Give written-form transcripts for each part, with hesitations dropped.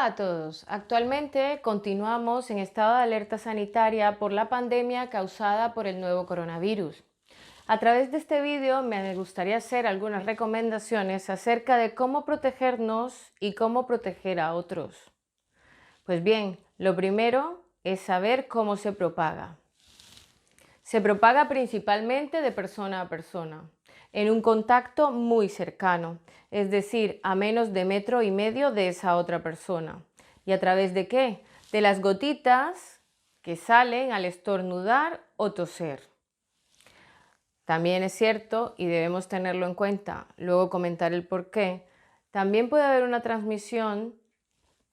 Hola a todos. Actualmente continuamos en estado de alerta sanitaria por la pandemia causada por el nuevo coronavirus. A través de este vídeo me gustaría hacer algunas recomendaciones acerca de cómo protegernos y cómo proteger a otros. Pues bien, lo primero es saber cómo se propaga. Se propaga principalmente de persona a persona, en un contacto muy cercano, es decir, a menos de 1,5 metros de esa otra persona. ¿Y a través de qué? De las gotitas que salen al estornudar o toser. También es cierto, y debemos tenerlo en cuenta, luego comentar el por qué, también puede haber una transmisión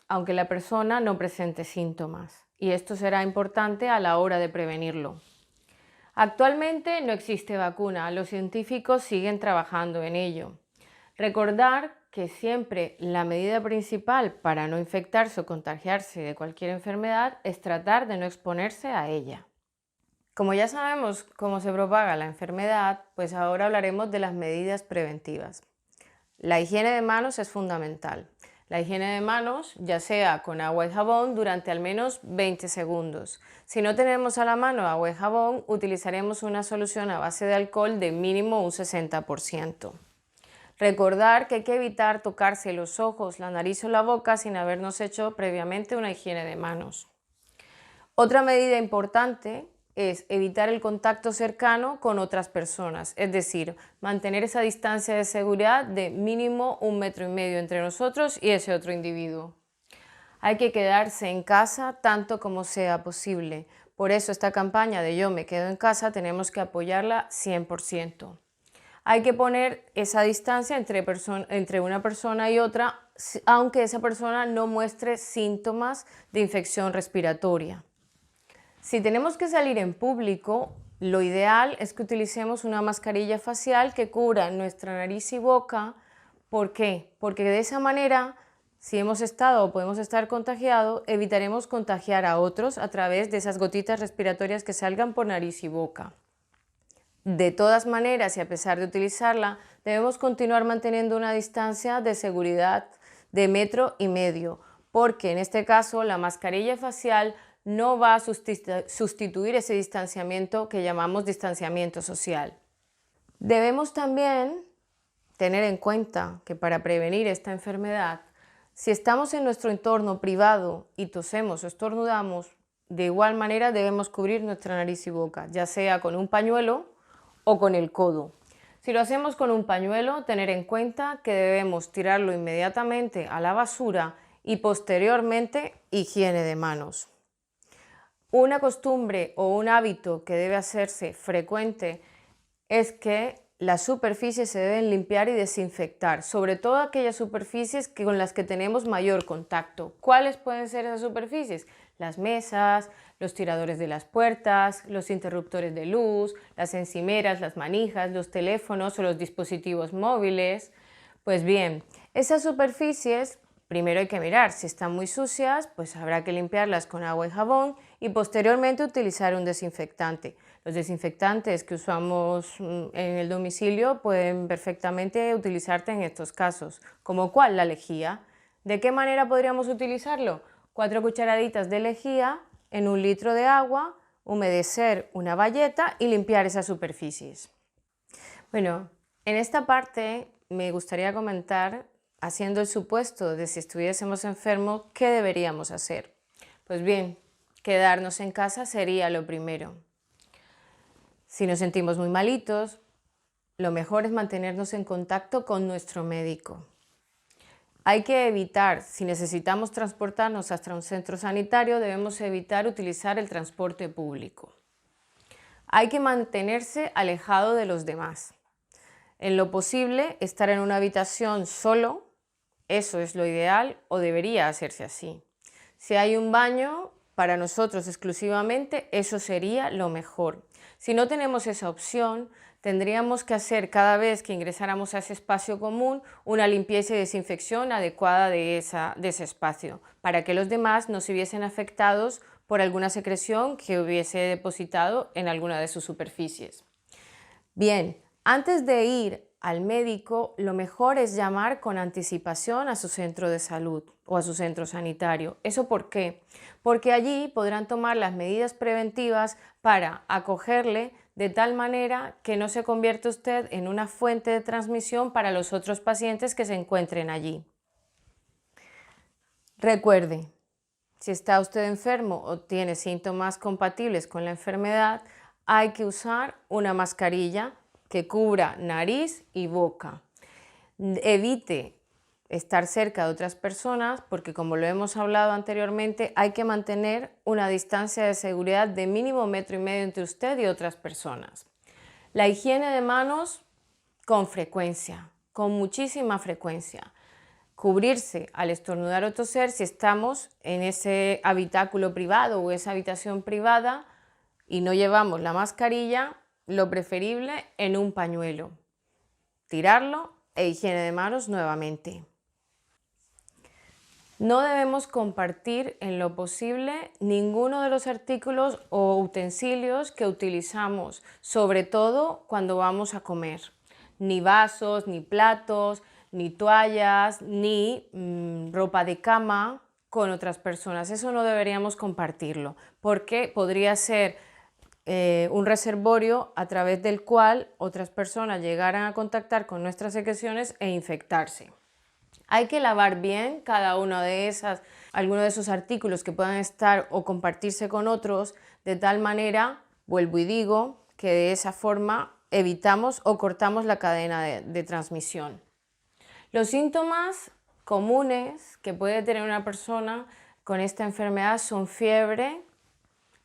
aunque la persona no presente síntomas, y esto será importante a la hora de prevenirlo. Actualmente no existe vacuna, los científicos siguen trabajando en ello. Recordar que siempre la medida principal para no infectarse o contagiarse de cualquier enfermedad es tratar de no exponerse a ella. Como ya sabemos cómo se propaga la enfermedad, pues ahora hablaremos de las medidas preventivas. La higiene de manos es fundamental. La higiene de manos, ya sea con agua y jabón, durante al menos 20 segundos. Si no tenemos a la mano agua y jabón, utilizaremos una solución a base de alcohol de mínimo un 60%. Recordar que hay que evitar tocarse los ojos, la nariz o la boca sin habernos hecho previamente una higiene de manos. Otra medida importante es evitar el contacto cercano con otras personas, es decir, mantener esa distancia de seguridad de mínimo 1,5 metros entre nosotros y ese otro individuo. Hay que quedarse en casa tanto como sea posible. Por eso esta campaña de Yo me quedo en casa tenemos que apoyarla 100%. Hay que poner esa distancia entre una persona y otra, aunque esa persona no muestre síntomas de infección respiratoria. Si tenemos que salir en público, lo ideal es que utilicemos una mascarilla facial que cubra nuestra nariz y boca. ¿Por qué? Porque de esa manera, si hemos estado o podemos estar contagiados, evitaremos contagiar a otros a través de esas gotitas respiratorias que salgan por nariz y boca. De todas maneras, y a pesar de utilizarla, debemos continuar manteniendo una distancia de seguridad de 1,5 metros, porque en este caso la mascarilla facial no va a sustituir ese distanciamiento que llamamos distanciamiento social. Debemos también tener en cuenta que para prevenir esta enfermedad, si estamos en nuestro entorno privado y tosemos o estornudamos, de igual manera debemos cubrir nuestra nariz y boca, ya sea con un pañuelo o con el codo. Si lo hacemos con un pañuelo, tener en cuenta que debemos tirarlo inmediatamente a la basura y posteriormente higiene de manos. Una costumbre o un hábito que debe hacerse frecuente es que las superficies se deben limpiar y desinfectar, sobre todo aquellas superficies con las que tenemos mayor contacto. ¿Cuáles pueden ser esas superficies? Las mesas, los tiradores de las puertas, los interruptores de luz, las encimeras, las manijas, los teléfonos o los dispositivos móviles. Pues bien, esas superficies primero hay que mirar si están muy sucias, pues habrá que limpiarlas con agua y jabón y posteriormente utilizar un desinfectante. Los desinfectantes que usamos en el domicilio pueden perfectamente utilizarse en estos casos. ¿Como cuál? La lejía. ¿De qué manera podríamos utilizarlo? 4 cucharaditas de lejía en 1 litro de agua, humedecer una bayeta y limpiar esas superficies. Bueno, en esta parte me gustaría comentar, haciendo el supuesto de si estuviésemos enfermos, ¿qué deberíamos hacer? Pues bien, quedarnos en casa sería lo primero. Si nos sentimos muy malitos, lo mejor es mantenernos en contacto con nuestro médico. Hay que evitar, si necesitamos transportarnos hasta un centro sanitario, debemos evitar utilizar el transporte público. Hay que mantenerse alejado de los demás. En lo posible, estar en una habitación solo, eso es lo ideal o debería hacerse así. Si hay un baño, para nosotros exclusivamente, eso sería lo mejor. Si no tenemos esa opción, tendríamos que hacer cada vez que ingresáramos a ese espacio común una limpieza y desinfección adecuada de ese espacio, para que los demás no se viesen afectados por alguna secreción que hubiese depositado en alguna de sus superficies. Bien, antes de ir al médico, lo mejor es llamar con anticipación a su centro de salud o a su centro sanitario. ¿Eso por qué? Porque allí podrán tomar las medidas preventivas para acogerle de tal manera que no se convierta usted en una fuente de transmisión para los otros pacientes que se encuentren allí. Recuerde, si está usted enfermo o tiene síntomas compatibles con la enfermedad, hay que usar una mascarilla que cubra nariz y boca. Evite estar cerca de otras personas porque, como lo hemos hablado anteriormente, hay que mantener una distancia de seguridad de mínimo 1,5 metros entre usted y otras personas. La higiene de manos con frecuencia, con muchísima frecuencia. Cubrirse al estornudar o toser si estamos en ese habitáculo privado o esa habitación privada y no llevamos la mascarilla, lo preferible en un pañuelo. Tirarlo e higiene de manos nuevamente. No debemos compartir en lo posible ninguno de los artículos o utensilios que utilizamos, sobre todo cuando vamos a comer. Ni vasos, ni platos, ni toallas, ni ropa de cama con otras personas. Eso no deberíamos compartirlo, porque podría ser un reservorio a través del cual otras personas llegaran a contactar con nuestras secreciones e infectarse. Hay que lavar bien cada uno de algunos de esos artículos que puedan estar o compartirse con otros, de tal manera, vuelvo y digo, que de esa forma evitamos o cortamos la cadena de transmisión. Los síntomas comunes que puede tener una persona con esta enfermedad son fiebre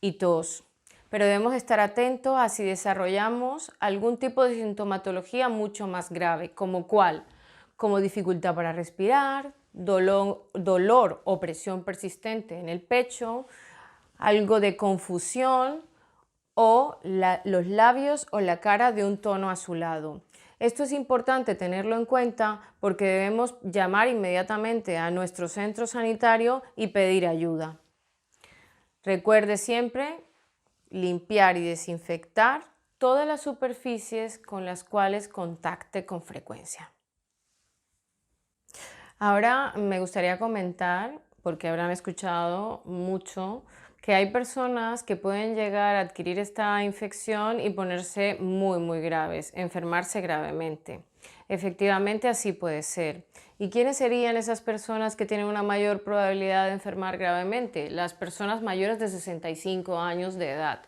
y tos, pero debemos estar atentos a si desarrollamos algún tipo de sintomatología mucho más grave, como dificultad para respirar, dolor o presión persistente en el pecho, algo de confusión o los labios o la cara de un tono azulado. Esto es importante tenerlo en cuenta porque debemos llamar inmediatamente a nuestro centro sanitario y pedir ayuda. Recuerde siempre limpiar y desinfectar todas las superficies con las cuales contacte con frecuencia. Ahora me gustaría comentar, porque habrán escuchado mucho, que hay personas que pueden llegar a adquirir esta infección y ponerse muy graves, enfermarse gravemente. Efectivamente, así puede ser. ¿Y quiénes serían esas personas que tienen una mayor probabilidad de enfermar gravemente? Las personas mayores de 65 años de edad.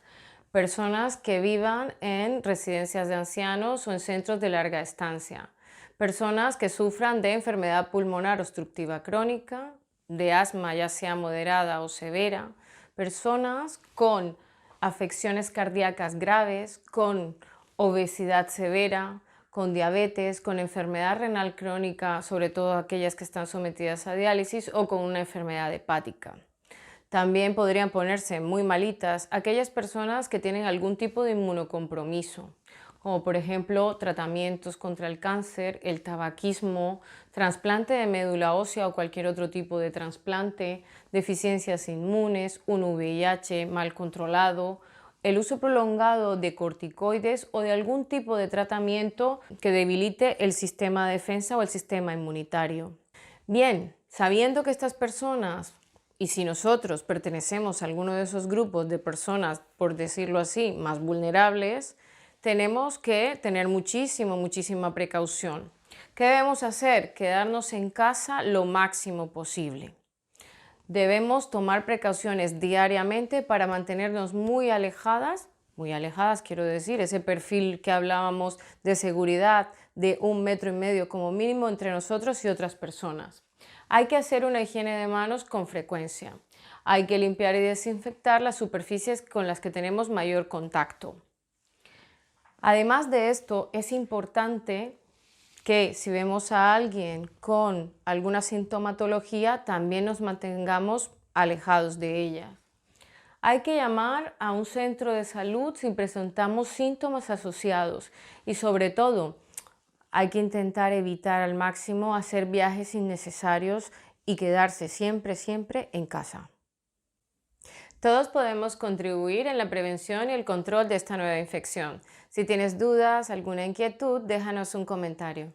Personas que vivan en residencias de ancianos o en centros de larga estancia. Personas que sufran de enfermedad pulmonar obstructiva crónica, de asma ya sea moderada o severa, personas con afecciones cardíacas graves, con obesidad severa, con diabetes, con enfermedad renal crónica, sobre todo aquellas que están sometidas a diálisis, o con una enfermedad hepática. También podrían ponerse muy malitas aquellas personas que tienen algún tipo de inmunocompromiso, como por ejemplo tratamientos contra el cáncer, el tabaquismo, trasplante de médula ósea o cualquier otro tipo de trasplante, deficiencias inmunes, un VIH mal controlado, el uso prolongado de corticoides o de algún tipo de tratamiento que debilite el sistema de defensa o el sistema inmunitario. Bien, sabiendo que estas personas, y si nosotros pertenecemos a alguno de esos grupos de personas, por decirlo así, más vulnerables, tenemos que tener muchísima precaución. ¿Qué debemos hacer? Quedarnos en casa lo máximo posible. Debemos tomar precauciones diariamente para mantenernos muy alejadas quiero decir, ese perfil que hablábamos de seguridad de 1,5 metros como mínimo entre nosotros y otras personas. Hay que hacer una higiene de manos con frecuencia. Hay que limpiar y desinfectar las superficies con las que tenemos mayor contacto. Además de esto, es importante que si vemos a alguien con alguna sintomatología, también nos mantengamos alejados de ella. Hay que llamar a un centro de salud si presentamos síntomas asociados y sobre todo hay que intentar evitar al máximo hacer viajes innecesarios y quedarse siempre en casa. Todos podemos contribuir en la prevención y el control de esta nueva infección. Si tienes dudas, alguna inquietud, déjanos un comentario.